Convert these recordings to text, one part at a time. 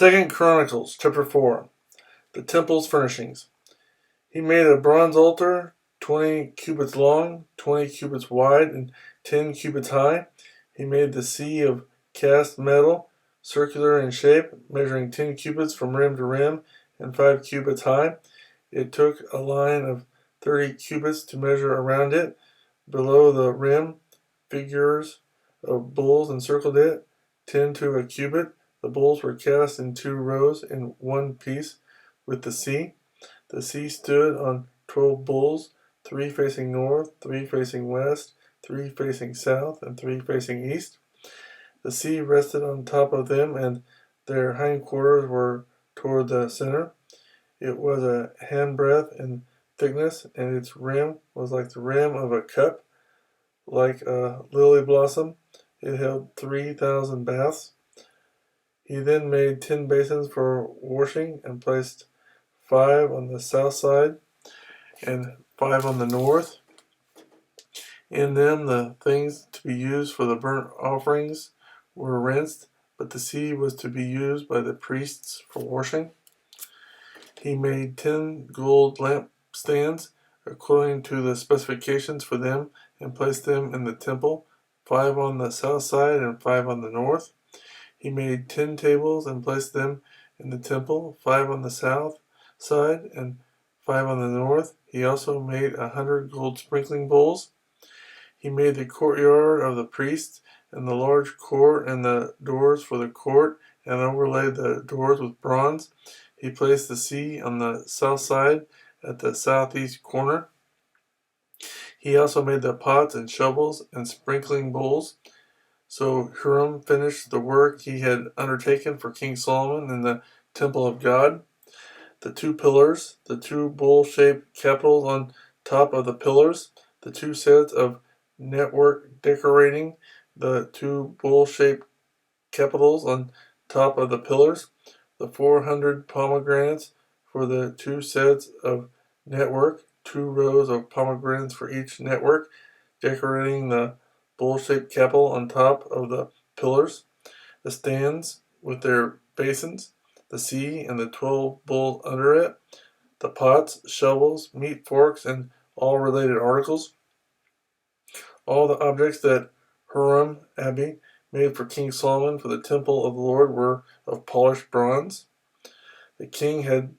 2 Chronicles chapter 4. The temple's furnishings. He made a bronze altar 20 cubits long, 20 cubits wide, and 10 cubits high. He made the sea of cast metal, circular in shape, measuring 10 cubits from rim to rim and 5 cubits high. It took a line of 30 cubits to measure around it. Below the rim, figures of bulls encircled it, 10 to a cubit. The bulls were cast in 2 rows in one piece with the sea. The sea stood on 12 bulls, 3 facing north, 3 facing west, 3 facing south, and 3 facing east. The sea rested on top of them, and their hindquarters were toward the center. It was a handbreadth in thickness, and its rim was like the rim of a cup, like a lily blossom. It held 3,000 baths. He then made 10 basins for washing and placed 5 on the south side and 5 on the north. In them the things to be used for the burnt offerings were rinsed, but the sea was to be used by the priests for washing. He made 10 gold lampstands according to the specifications for them and placed them in the temple, 5 on the south side and 5 on the north. He made 10 tables and placed them in the temple, 5 on the south side and 5 on the north. He also made 100 gold sprinkling bowls. He made the courtyard of the priests and the large court and the doors for the court, and overlaid the doors with bronze. He placed the sea on the south side at the southeast corner. He also made the pots and shovels and sprinkling bowls. So Hiram finished the work he had undertaken for King Solomon in the temple of God. The 2 pillars, the 2 bowl-shaped capitals on top of the pillars, the 2 sets of network decorating, the 2 bowl-shaped capitals on top of the pillars, the 400 pomegranates for the 2 sets of network, 2 rows of pomegranates for each network, decorating the bowl-shaped capital on top of the pillars, the stands with their basins, the sea and the 12 bowls under it, the pots, shovels, meat forks, and all related articles. All the objects that Hiram Abi made for King Solomon for the temple of the Lord were of polished bronze. The king had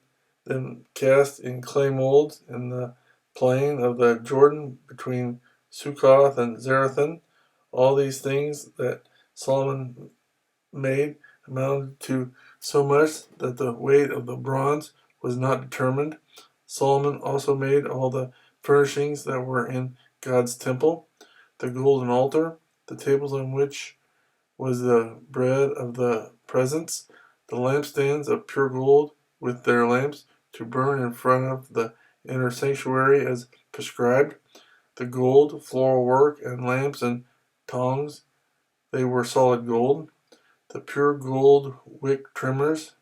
them cast in clay molds in the plain of the Jordan between Succoth and Zarethan. All these things that Solomon made amounted to so much that the weight of the bronze was not determined. Solomon also made all the furnishings that were in God's temple, the golden altar, the tables on which was the bread of the presence, the lampstands of pure gold with their lamps to burn in front of the inner sanctuary as prescribed, the gold, floral work, and lamps and tongs, they were solid gold, the pure gold wick trimmers,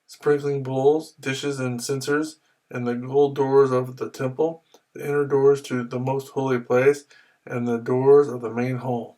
sprinkling bowls, dishes, and censers, and the gold doors of the temple, the inner doors to the most holy place, and the doors of the main hall.